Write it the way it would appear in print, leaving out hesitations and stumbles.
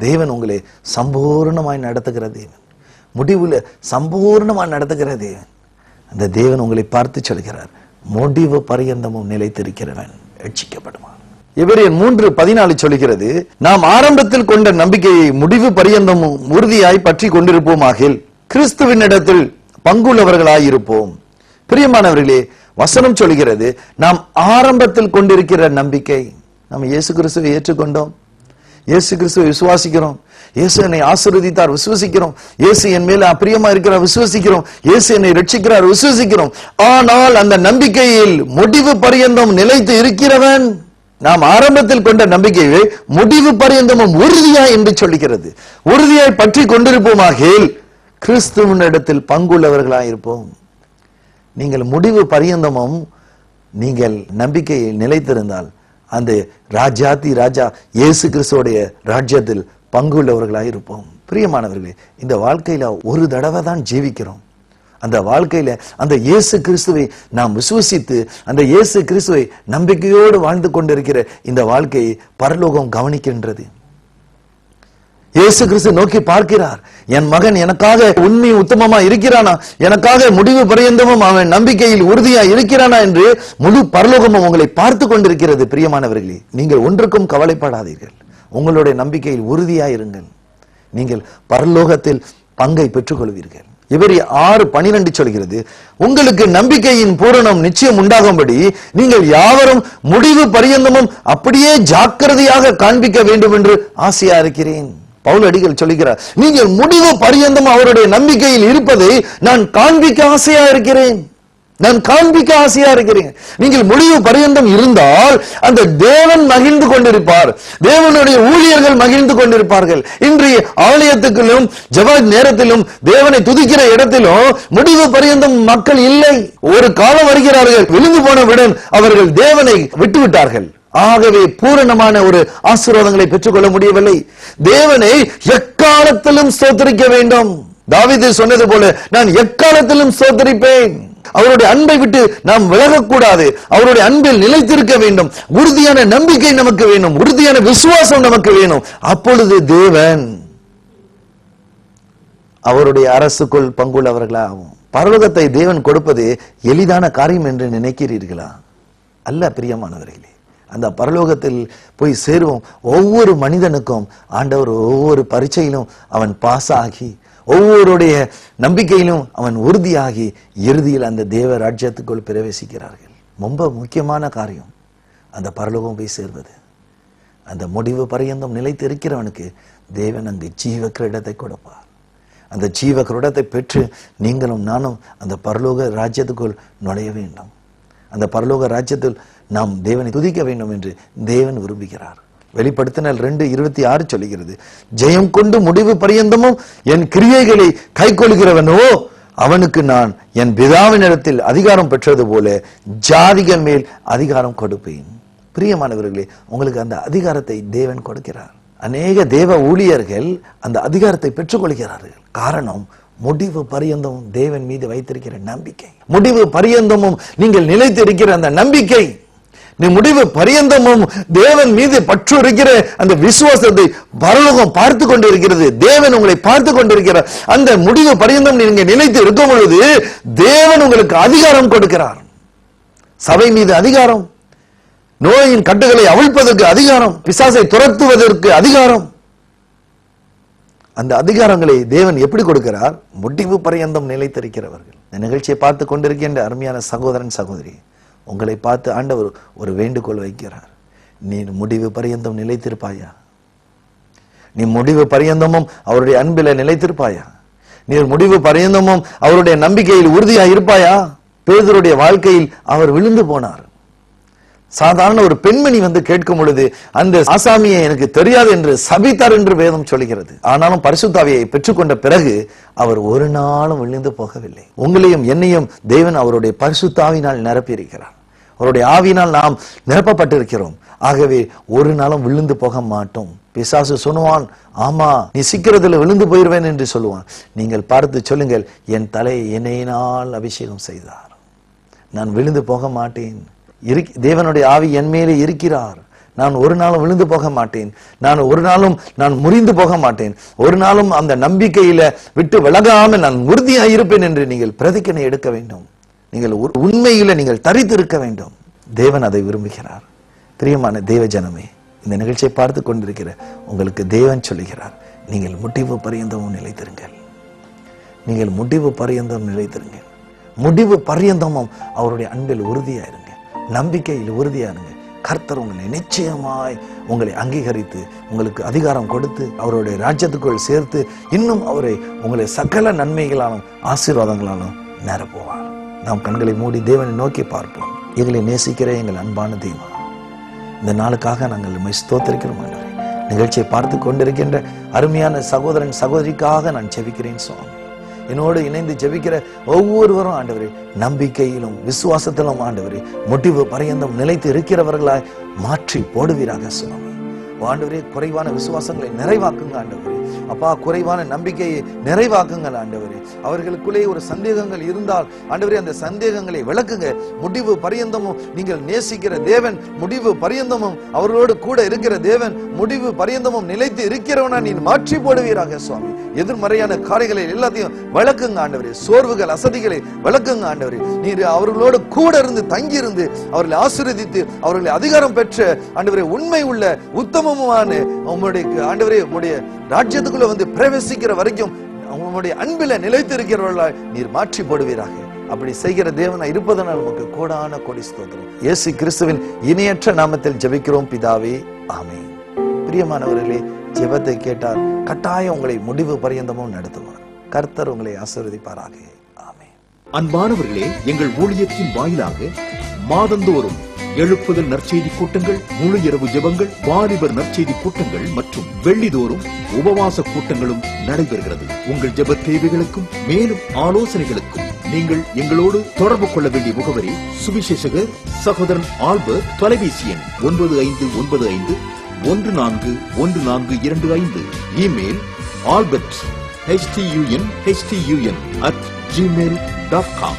தேவன் உங்களை சம்பூர்ணமாய் நடத்துகிற தேவன், முடிவுல சம்பூர்ணமாய் நடத்துகிற தேவன். அந்த தேவன் உங்களை பார்த்து சொல்கிறார், முடிவு பரியந்தமும் நிலைத்திருக்கிறவன் ரட்சிக்கப்படுவான். எபிரேயர் 3:14 சொல்கிறது, நாம் ஆரம்பத்தில் கொண்ட நம்பிக்கையை முடிவு பரியந்தமும் உறுதியாய் பற்றி கொண்டிருப்போமாகில் கிறிஸ்துவினிடத்தில் பங்குள்ளவர்களாயிருப்போம். பிரியமானவர்களே, வசனம் சொல்கிறது, நாம் ஆரம்பத்தில் கொண்டிருக்கிற நம்பிக்கை, நம்ம இயேசு கிறிஸ்துவை ஏற்றுக்கொண்டோம், இயேசு கிறிஸ்துவை விசுவாசிக்கிறோம், இயேசு என்னை ஆசீர்வதித்தார் விசுவாசிக்கிறோம், இயேசு என் மேல அப்பிரியமா இருக்கிறார் விசுவாசிக்கிறோம், இயேசு என்னை ரட்சிக்கிறார் விசுவாசிக்கிறோம். ஆனால் அந்த நம்பிக்கையில் முடிவு பரியந்தம் நிலைத்து இருக்கிறவன், நாம் ஆரம்பத்தில் கொண்ட நம்பிக்கையை முடிவு பரியந்தமும் உறுதியாய் என்று சொல்லுகிறது. உறுதியாய் பற்றி கொண்டிருப்போமாகில் கிறிஸ்துவினிடத்தில் பங்குள்ளவர்களாயிருப்போம். நீங்கள் முடிவு பரியந்தமும் நீங்கள் நம்பிக்கையில் நிலைத்திருந்தால் அந்த ராஜாதி ராஜா இயேசு கிறிஸ்துவோடைய ராஜ்யத்தில் பங்குள்ளவர்களாயிருப்போம். பிரியமானவர்களே, இந்த வாழ்க்கையில ஒரு தடவை தான் ஜீவிக்கிறோம். அந்த வாழ்க்கையில அந்த இயேசு கிறிஸ்துவை நாம் விசுவசித்து அந்த இயேசு கிறிஸ்துவை நம்பிக்கையோடு வாழ்ந்து கொண்டிருக்கிற இந்த வாழ்க்கையை பரலோகம் கவனிக்கின்றது. இயேசு கிறிஸ்து நோக்கி பார்க்கிறார், என் மகன் எனக்காக உண்மை உத்தமமா இருக்கிறானா, எனக்காக முடிவு பரியந்தமும் அவன் நம்பிக்கையில் உறுதியா இருக்கிறானா என்று முழு பரலோகமும் உங்களை பார்த்து கொண்டிருக்கிறது. பிரியமானவர்களே, நீங்கள் ஒன்றுக்கும் கவலைப்படாதீர்கள், உங்களுடைய நம்பிக்கையில் உறுதியாயிருங்கள், நீங்கள் பரலோகத்தில் பங்கை பெற்றுக் கொள்வீர்கள். எபிரேயர் 6:12 சொல்கிறது, உங்களுக்கு நம்பிக்கையின் பூரணம் நிச்சயம் உண்டாகும்படி நீங்கள் யாவரும் முடிவு பரியந்தமும் அப்படியே ஜாக்கிரதையாக காண்பிக்க வேண்டும் என்று ஆசையா இருக்கிறேன். பவுல் அடிகள் சொல்லுகிறார், நீங்கள் முடிவு பரியந்தம் அவருடைய நம்பிக்கையில் இருப்பதை நான் காண்பிக்க ஆசையா இருக்கிறேன், நான் காண்பிக்க ஆசையா இருக்கிறேன். நீங்கள் முடிவு பரியந்தம் இருந்தால் அந்த தேவன் மகிழ்ந்து கொண்டிருப்பார், தேவனுடைய ஊழியர்கள் மகிழ்ந்து கொண்டிருப்பார்கள். இன்றைய ஆலயத்துக்குள்ளும் ஜெப நேரத்திலும் தேவனை துதிக்கிற இடத்திலும் முடிவு பரியந்தம் மக்கள் இல்லை. ஒரு காலம் வருகிறார்கள், விழுந்து போனவுடன் அவர்கள் தேவனை விட்டுவிட்டார்கள். ஆகவே பூரணமான ஒரு ஆசீர்வாதங்களை பெற்றுக்கொள்ள முடியவில்லை. தேவனை எக்காலத்திலும் ஸ்தோத்திரிக்க வேண்டும். தாவீது சொன்னது போல, நான் எக்காலத்திலும் ஸ்தோத்திரிப்பேன். அவருடைய அன்பை விட்டு நாம் விலகக்கூடாது, அவருடைய அன்பில் நிலைத்திருக்க வேண்டும். உறுதியான நம்பிக்கை நமக்கு வேணும், உறுதியான விசுவாசம் நமக்கு வேணும். அப்பொழுது தேவன் அவருடைய அரசுக்குள் பங்குள்ளவர்களாகும். பரலோகத்தை தேவன் கொடுப்பது எளிதான காரியம் என்று நினைக்கிறீர்களா? அல்ல பிரியமானவர்களே. அந்த பரலோகத்தில் போய் சேருவோம். ஒவ்வொரு மனிதனுக்கும் ஆண்டவர் ஒவ்வொரு பரீட்சையிலும் அவன் பாஸ் ஆகி, ஒவ்வொருடைய நம்பிக்கையிலும் அவன் உறுதியாகி இறுதியில் அந்த தேவ ராஜ்யத்துக்குள் பிரவேசிக்கிறார்கள். ரொம்ப முக்கியமான காரியம் அந்த பரலோகம் போய் சேர்வது. அந்த முடிவு பரியந்தம் நிலைத்து இருக்கிறவனுக்கு தேவன் அங்கு ஜீவ கிரீடத்தை கொடுப்பார். அந்த ஜீவ கிரீடத்தை பெற்று நீங்களும் நானும் அந்த பரலோக ராஜ்யத்துக்குள் நுழைய வேண்டும். அந்த பரலோக ராஜ்யத்தில் நாம் தேவனை துதிக்க வேண்டும் என்று தேவன் விரும்புகிறார். வெளிப்படுத்தினல் 2:26 சொல்லுகிறது, ஜெயம் கொண்டு முடிவு பரியந்தமும் என் கிரியைகளை கை கொள்கிறவனோ அவனுக்கு நான் என் பிதாவினிடத்தில் அதிகாரம் பெற்றது போல ஜாதிகள் மேல் அதிகாரம் கொடுப்பேன். பிரியமானவர்களே, உங்களுக்கு அந்த அதிகாரத்தை தேவன் கொடுக்கிறார். அநேக தேவ ஊழியர்கள் அந்த அதிகாரத்தை பெற்றுக் கொள்கிறார்கள். காரணம், முடிவு பரியந்தமும் தேவன் மீது வைத்திருக்கிற நம்பிக்கை. முடிவு பரியந்தமும் நீங்கள் நிலைத்து இருக்கிற அந்த நம்பிக்கை, நீ முடிவு பரியந்தமும் தேவன் மீது பற்று இருக்கிற அந்த விசுவாசத்தை பரலோகம் பார்த்து கொண்டிருக்கிறது. தேவன் உங்களை பார்த்து கொண்டிருக்கிறார். அந்த முடிவு பரியந்தம் நீங்க நிலைத்து இருக்கும் பொழுது தேவன் உங்களுக்கு அதிகாரம் கொடுக்கிறார். சபை மீது அதிகாரம், நோயின் கட்டுகளை அவிழ்ப்பதற்கு அதிகாரம், பிசாசை துரத்துவதற்கு அதிகாரம். அந்த அதிகாரங்களை தேவன் எப்படி கொடுக்கிறார்? முடிவு பரியந்தம் நிலைத்திருக்கிறவர்கள். இந்த நிகழ்ச்சியை பார்த்து கொண்டிருக்கின்ற அருமையான சகோதரன் சகோதரி, உங்களை பார்த்து ஆண்டவர் ஒரு வேண்டுகோள் வைக்கிறார். நீ முடிவு பரியந்தம் நிலைத்திருப்பாயா? நீ முடிவு பரியந்தமும் அவருடைய அன்பில நிலைத்திருப்பாயா? நீ முடிவு பரியந்தமும் அவருடைய நம்பிக்கையில் உறுதியா இருப்பாயா? பேதுருடைய வாழ்க்கையில் அவர் விழுந்து போனார். சாதாரண ஒரு பெண்மணி வந்து கேட்கும் பொழுது அந்த ஆசாமியை எனக்கு தெரியாது என்று சபித்தார் என்று வேதம் சொல்கிறது. ஆனாலும் பரிசுத்த ஆவியை பெற்றுக்கொண்ட பிறகு அவர் ஒரு நாளும் விழுந்து போகவில்லை. உங்களையும் என்னையும் தேவன் அவருடைய பரிசுத்த ஆவியினால் நிரப்பி இருக்கிறார். அவருடைய ஆவியினால் நாம் நிரப்பப்பட்டிருக்கிறோம். ஆகவே ஒரு நாளும் விழுந்து போக மாட்டோம். பிசாசு சொல்லுவான், ஆமா நீ சீக்கிரத்தில் விழுந்து போயிருவேன் என்று சொல்லுவான். நீங்கள் பார்த்து சொல்லுங்கள், என் தலையை எண்ணெயினால் அபிஷேகம் செய்தார், நான் விழுந்து போக மாட்டேன். தேவனுடைய ஆவி என் மேலே இருக்கிறார், நான் ஒரு நாளும் விழுந்து போக மாட்டேன், நான் ஒரு நாளும் நான் முறிந்து போக மாட்டேன், ஒரு நாளும் அந்த நம்பிக்கையில விட்டு விலகாமல் நான் உறுதியாக இருப்பேன் என்று நீங்கள் பிரதிஜை எடுக்க வேண்டும். நீங்கள் உண்மையில நீங்கள் தரித்து இருக்க வேண்டும். தேவன் அதை விரும்புகிறார். பிரியமான தேவ ஜனமே, இந்த நிகழ்ச்சியை பார்த்து கொண்டிருக்கிற உங்களுக்கு தேவன் சொல்லுகிறார், நீங்கள் முடிவு பரியந்தமும் நிலைத்திருங்கள். நீங்கள் முடிவு பரியந்தம் நிலைத்திருங்கள். முடிவு பரியந்தமும் அவருடைய அன்பில் உறுதியா இருங்க, நம்பிக்கையில் உறுதியா இருங்க. கர்த்தர் உங்களை நிச்சயமாய் உங்களை அங்கீகரித்து உங்களுக்கு அதிகாரம் கொடுத்து அவருடைய ராஜ்யத்துக்குள் சேர்த்து இன்னும் அவரை உங்களை சகல நன்மைகளாலும் ஆசீர்வாதங்களாலும் நிரப்புவார். நாம் கண்களை மூடி தேவனை நோக்கி பார்ப்போம். எங்களை நேசிக்கிற எங்கள் அன்பான தெய்வம், இந்த நாளுக்காக நாங்கள் உம்மை ஸ்தோத்திரிக்கிறோம் ஆண்டவரே. நிகழ்ச்சியை பார்த்து கொண்டிருக்கின்ற அருமையான சகோதரன் சகோதரிக்காக நான் ஜெபிக்கிறேன் சுவாமி. என்னோடு இணைந்து ஜெபிக்கிற ஒவ்வொருவரும் ஆண்டவரே நம்பிக்கையிலும் விசுவாசத்திலும் ஆண்டவரே முடிவு பரியந்தம் நிலைத்து இருக்கிறவர்களாய் மாற்றி போடுவீராக சுவாமி. ஆண்டவரே குறைவான விசுவாசங்களை நிறைவாக்குங்க ஆண்டவரே. அப்பா, குறைவான நம்பிக்கையை நிறைவாக்குங்கள் ஆண்டவரே. அவர்களுக்குள்ளே ஒரு சந்தேகங்கள் இருந்தால் ஆண்டவரே அந்த சந்தேகங்களை விளக்குங்க. முடிவு பரியந்தமும் நீங்கள் நேசிக்கிற தேவன், முடிவு பரியந்தமும் அவர்களோடு கூட இருக்கிற தேவன், முடிவு பரியந்தமும் நிலைத்து இருக்கிறவனா நீ மாற்றி போடுவீராக சுவாமி. எதிர்மறையான காரியங்களை எல்லாத்தையும் விளக்குங்க ஆண்டவரே. சோர்வுகள் அசதிகளை விளக்குங்க ஆண்டவரே. நீர் அவர்களோடு கூட இருந்து தங்கி இருந்து அவர்களை ஆசீர்வதித்து அவர்களை அதிகாரம் பெற்ற ஆண்டவரே உண்மை உள்ள உத்தமமான உம்முடைய ஆண்டவரே உம்முடைய ராஜ்யத்துக்குள்ள வந்து பிரவேசிக்கிற வரைக்கும் உம்முடைய அன்பில நிலைத்து இருக்கிறவர்களாய் நீர் மாற்றி போடுவீராக. அப்படி செய்கிற தேவனா இருப்பதனால் உமக்கு கோடான கோடி ஸ்தோத்திரம். இயேசு கிறிஸ்துவின் இணையற்ற நாமத்தில் ஜெபிக்கிறோம் பிதாவே, ஆமென். பிரியமானவர்களே, ஜெபத்தை கேட்டால் கட்டாயம் உங்களை முடிவு பரியந்தமும் நடத்துவார். கர்த்தர் உங்களை ஆசீர்வதிப்பாராக. ஆமென். அன்பானவர்களே, எங்கள் ஊழியத்தின் வாயிலாக மாதந்தோறும் எழுப்புதல் நற்செய்தி கூட்டங்கள், முழு இரவு ஜெபங்கள், வாலிபர் நற்செய்தி கூட்டங்கள் மற்றும் வெள்ளிதோறும் உபவாச கூட்டங்களும் நடைபெறுகிறது. உங்கள் ஜெப தேவைகளுக்கும் மேலும் ஆலோசனைகளுக்கும் நீங்கள் எங்களோடு தொடர்பு கொள்ள வேண்டிய முகவரி சுவிசேஷகர் சகோதரன் ஆல்பர்ட், தொலைபேசி எண் 9555141425, இமெயில் albert@gmail.com.